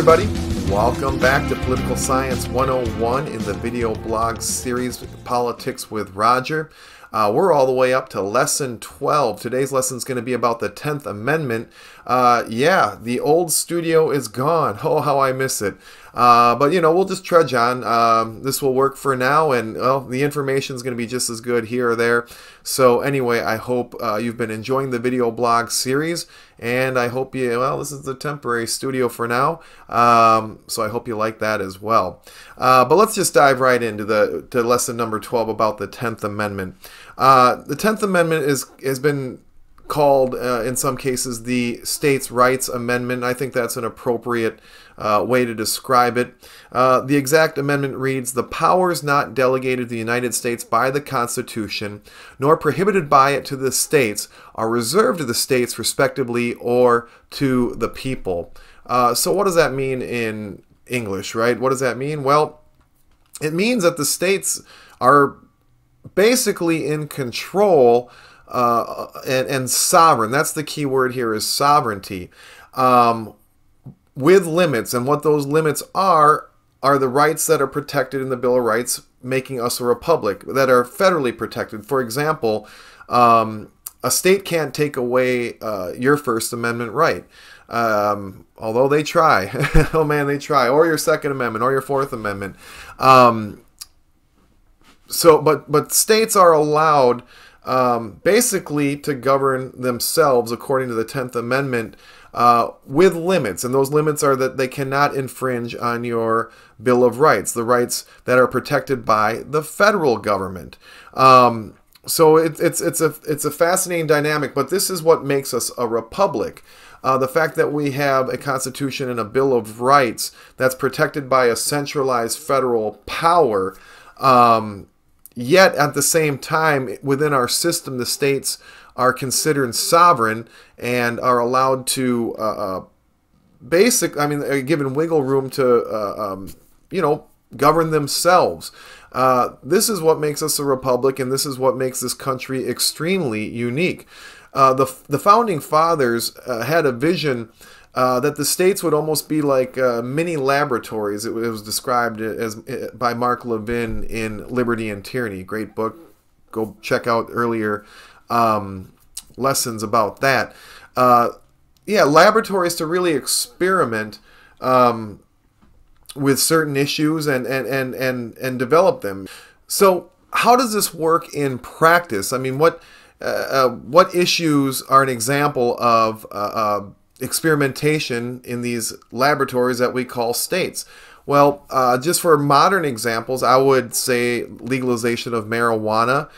everybody, welcome back to Political Science 101 in the video blog series Politics with Roger. We're all the way up to lesson 12. Today's lesson is going to be about the 10th Amendment. Yeah, the old studio is gone. Oh, how I miss it. But, you know, we'll just trudge on. This will work for now, and well, the information is going to be just as good here or there. So anyway, I hope you've been enjoying the video blog series, and I hope well, this is the temporary studio for now. So I hope you like that as well. But let's just dive right into to lesson number 12 about the 10th Amendment. The 10th Amendment has been called, in some cases, the States' Rights Amendment. I think that's an appropriate way to describe it. The exact amendment reads, "The powers not delegated to the United States by the Constitution, nor prohibited by it to the states, are reserved to the states respectively or to the people." So what does that mean in English, right? What does that mean? Well, it means that the states are basically in control and sovereign. That's the key word here, is sovereignty, with limits. And what those limits are the rights that are protected in the Bill of Rights, making us a republic, that are federally protected. For example, a state can't take away your First Amendment right, although they try. Oh man, they try. Or your Second Amendment, or your Fourth Amendment. But states are allowed basically to govern themselves according to the 10th Amendment with limits. And those limits are that they cannot infringe on your Bill of Rights, the rights that are protected by the federal government. So it's a fascinating dynamic, but this is what makes us a republic. The fact that we have a Constitution and a Bill of Rights that's protected by a centralized federal power, yet at the same time, within our system, the states are considered sovereign and are allowed to given wiggle room to govern themselves. This is what makes us a republic, and this is what makes this country extremely unique. The founding fathers had a vision that the states would almost be like mini laboratories. It was described as by Mark Levin in Liberty and Tyranny. Great book. Go check out earlier lessons about that. Yeah, laboratories to really experiment with certain issues and develop them. So how does this work in practice? I mean, what issues are an example of experimentation in these laboratories that we call states? Well, just for modern examples, I would say legalization of marijuana,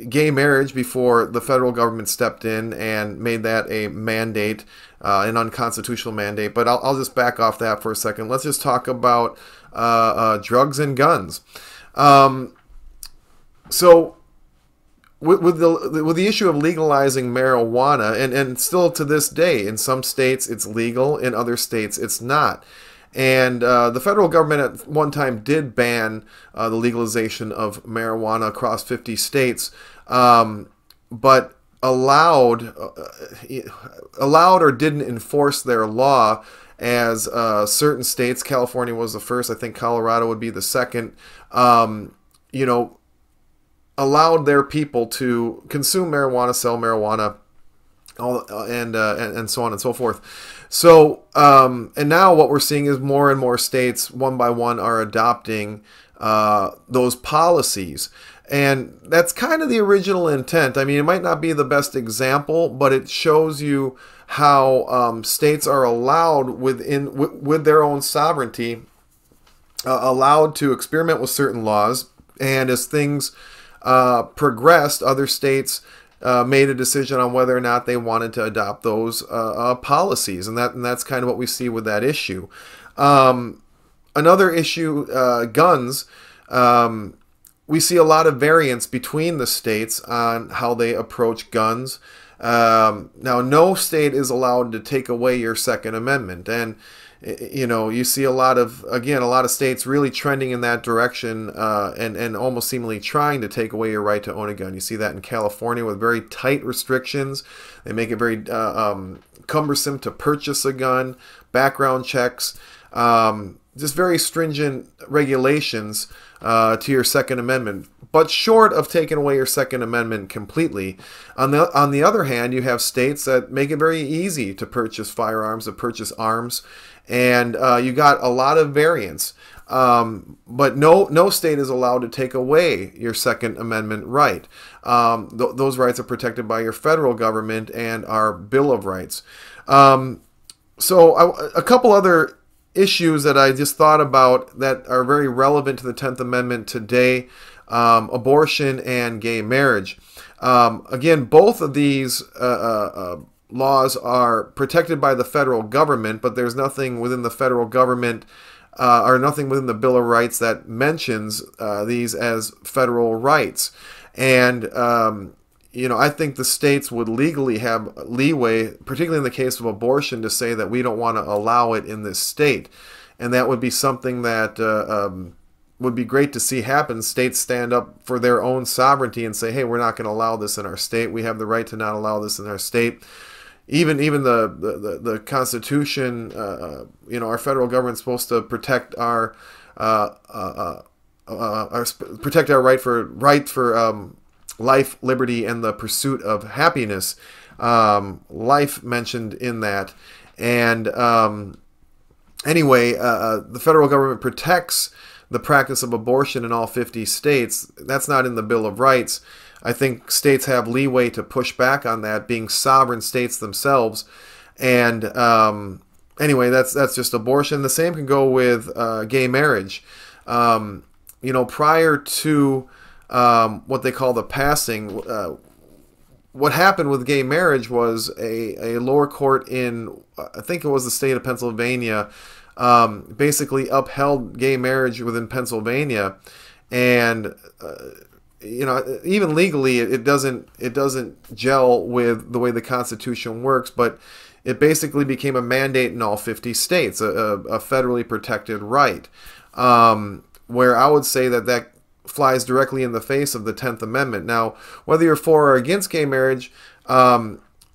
gay marriage before the federal government stepped in and made that a mandate, an unconstitutional mandate. But I'll just back off that for a second. Let's just talk about drugs and guns. So with the issue of legalizing marijuana, and still to this day, in some states it's legal, in other states it's not. And the federal government at one time did ban the legalization of marijuana across 50 states, but allowed or didn't enforce their law, as certain states, California was the first, I think Colorado would be the second, allowed their people to consume marijuana, sell marijuana, and so on and so forth. So, and now what we're seeing is more and more states, one by one, are adopting those policies. And that's kind of the original intent. I mean, it might not be the best example, but it shows you how states are allowed with their own sovereignty, allowed to experiment with certain laws. And as things progressed, other states made a decision on whether or not they wanted to adopt those policies, and that's kind of what we see with that issue. Another issue, guns. We see a lot of variance between the states on how they approach guns. Now, no state is allowed to take away your Second Amendment, and You see a lot of, again, a lot of states really trending in that direction, and almost seemingly trying to take away your right to own a gun. You see that in California with very tight restrictions. They make it very cumbersome to purchase a gun, background checks, just very stringent regulations to your Second Amendment. But short of taking away your Second Amendment completely, on the other hand, you have states that make it very easy to purchase firearms, to purchase arms, and you got a lot of variance. But no state is allowed to take away your Second Amendment right. Those rights are protected by your federal government and our Bill of Rights. A couple other issues that I just thought about that are very relevant to the 10th Amendment today: abortion and gay marriage. Again, both of these laws are protected by the federal government, but there's nothing within the federal government or nothing within the Bill of Rights that mentions these as federal rights. And I think the states would legally have leeway, particularly in the case of abortion, to say that we don't want to allow it in this state. And that would be something that would be great to see happen. States stand up for their own sovereignty and say, hey, we're not going to allow this in our state. We have the right to not allow this in our state. Even the Constitution, our federal government's supposed to protect our right for life, liberty, and the pursuit of happiness. Life mentioned in that. And anyway, the federal government protects the practice of abortion in all 50 states. That's not in the Bill of Rights. I think states have leeway to push back on that, being sovereign states themselves. And anyway, that's just abortion. The same can go with gay marriage. Prior to what they call the passing, what happened with gay marriage was a lower court in, I think it was the state of Pennsylvania, basically upheld gay marriage within Pennsylvania. And even legally, it doesn't gel with the way the Constitution works, but it basically became a mandate in all 50 states, a federally protected right, where I would say that flies directly in the face of the 10th Amendment. Now, whether you're for or against gay marriage,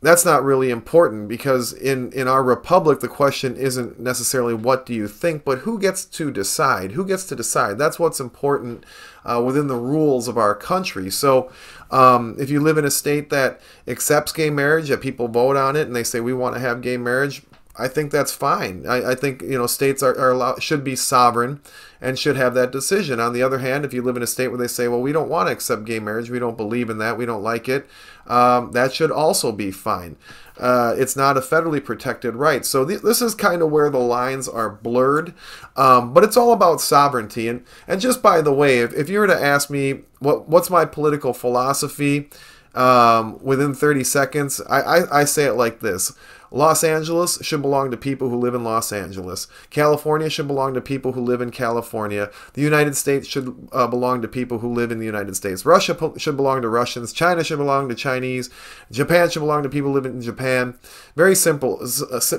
that's not really important, because in our republic, the question isn't necessarily what do you think, but who gets to decide? Who gets to decide? That's what's important within the rules of our country. So if you live in a state that accepts gay marriage, that people vote on it and they say we want to have gay marriage, I think that's fine. I think states are allowed, should be sovereign and should have that decision. On the other hand, if you live in a state where they say, well, we don't want to accept gay marriage, we don't believe in that, we don't like it, that should also be fine. It's not a federally protected right. So this is kind of where the lines are blurred, but it's all about sovereignty. And just by the way, if you were to ask me what's my political philosophy within 30 seconds, I say it like this. Los Angeles should belong to people who live in Los Angeles. California should belong to people who live in California. The United States should belong to people who live in the United States. Russia should belong to Russians. China should belong to Chinese. Japan should belong to people who live in Japan. Very simple.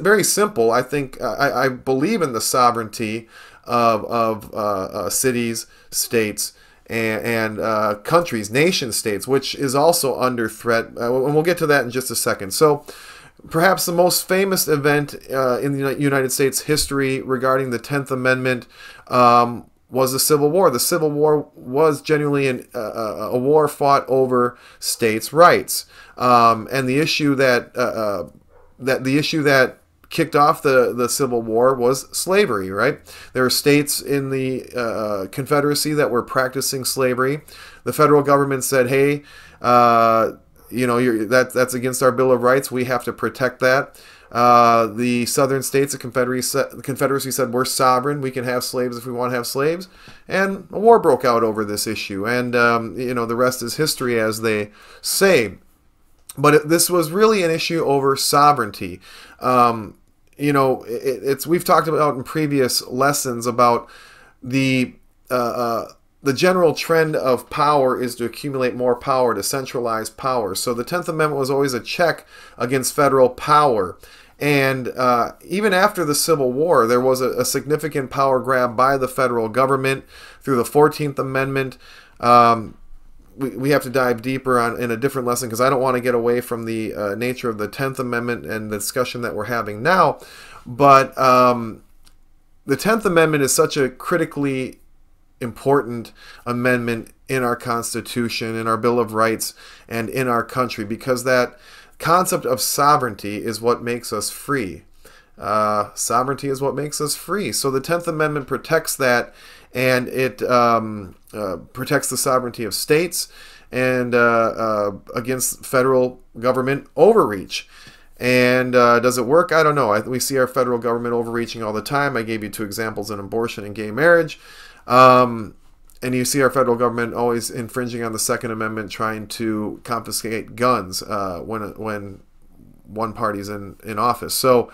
Very simple. I think I believe in the sovereignty of cities, states, and countries, nation states, which is also under threat. And we'll get to that in just a second. So, perhaps the most famous event in the United States history regarding the 10th Amendment was the Civil War. The Civil War was genuinely a war fought over states' rights, and the issue that kicked off the Civil War was slavery. Right? There were states in the Confederacy that were practicing slavery. The federal government said, "Hey." That's against our Bill of Rights. We have to protect that. The southern states, the Confederacy said, we're sovereign. We can have slaves if we want to have slaves. And a war broke out over this issue. And, the rest is history, as they say. But this was really an issue over sovereignty. We've talked about in previous lessons about the general trend of power is to accumulate more power, to centralize power. So the 10th Amendment was always a check against federal power. And even after the Civil War, there was a significant power grab by the federal government through the 14th Amendment. We have to dive deeper in a different lesson because I don't want to get away from the nature of the 10th Amendment and the discussion that we're having now. But the 10th Amendment is such a critically important amendment in our Constitution, in our Bill of Rights, and in our country, because that concept of sovereignty is what makes us free. Sovereignty is what makes us free. So the 10th Amendment protects that, and it protects the sovereignty of states and against federal government overreach. And does it work? I don't know. We see our federal government overreaching all the time. I gave you 2 examples in abortion and gay marriage. And you see our federal government always infringing on the Second Amendment, trying to confiscate guns when one party's in office. So,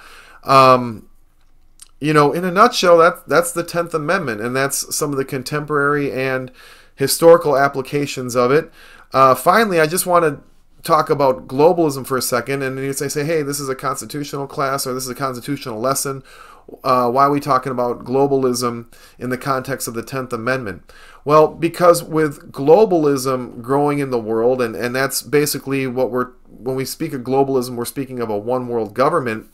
you know, in a nutshell, that's the 10th Amendment, and that's some of the contemporary and historical applications of it. Finally, I just want to talk about globalism for a second, and you say, hey, this is a constitutional class, or this is a constitutional lesson. Why are we talking about globalism in the context of the 10th Amendment? Well, because with globalism growing in the world, and that's basically what when we speak of globalism, we're speaking of a one world government.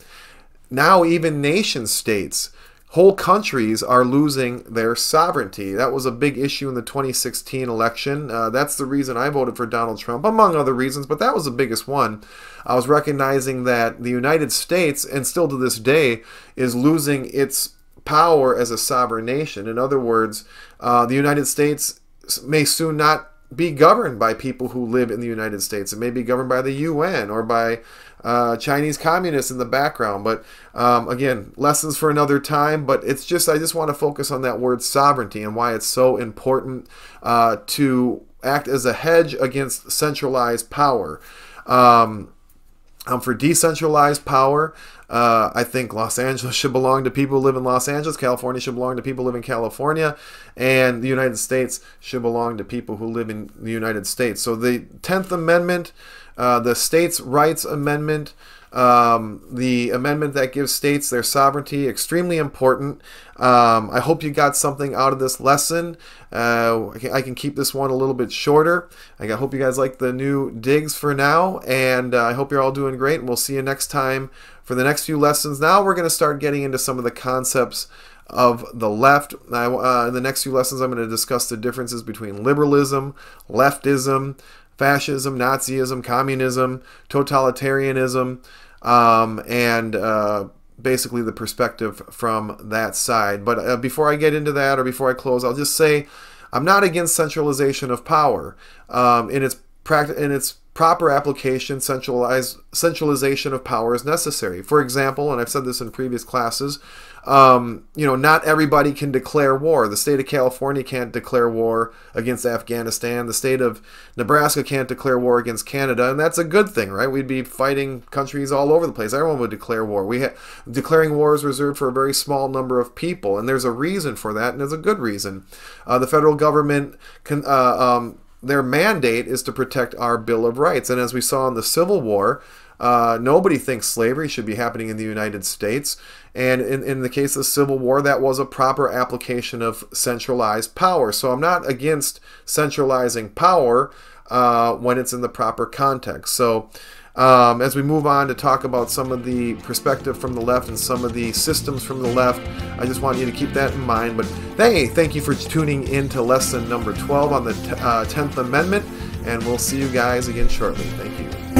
Now even nation states, whole countries are losing their sovereignty. That was a big issue in the 2016 election. That's the reason I voted for Donald Trump, among other reasons, but that was the biggest one. I was recognizing that the United States, and still to this day, is losing its power as a sovereign nation. In other words, the United States may soon not be governed by people who live in the United States. It may be governed by the UN or by Chinese communists in the background. But again, lessons for another time. But it's just, I just want to focus on that word sovereignty and why it's so important to act as a hedge against centralized power. For decentralized power, I think Los Angeles should belong to people who live in Los Angeles. California should belong to people who live in California. And the United States should belong to people who live in the United States. So the 10th Amendment, the States' Rights Amendment, the amendment that gives states their sovereignty, extremely important. I hope you got something out of this lesson. I can keep this one a little bit shorter. I hope you guys like the new digs for now, and I hope you're all doing great, and we'll see you next time for the next few lessons. Now we're going to start getting into some of the concepts of the left. In the next few lessons, I'm going to discuss the differences between liberalism, leftism, fascism, Nazism, communism, totalitarianism, and basically the perspective from that side. But before I get into that, or before I close, I'll just say I'm not against centralization of power. In its proper application, centralization of power is necessary. For example, and I've said this in previous classes, not everybody can declare war. The state of California can't declare war against Afghanistan. The state of Nebraska can't declare war against Canada, and that's a good thing, right? We'd be fighting countries all over the place. Everyone would declare war. Declaring war is reserved for a very small number of people, and there's a reason for that, and there's a good reason. The federal government can... their mandate is to protect our Bill of Rights. And as we saw in the Civil War, nobody thinks slavery should be happening in the United States. And in the case of the Civil War, that was a proper application of centralized power. So I'm not against centralizing power when it's in the proper context. So as we move on to talk about some of the perspective from the left and some of the systems from the left, I just want you to keep that in mind. But hey, thank you for tuning in to lesson number 12 on the 10th Amendment, and we'll see you guys again shortly. Thank you.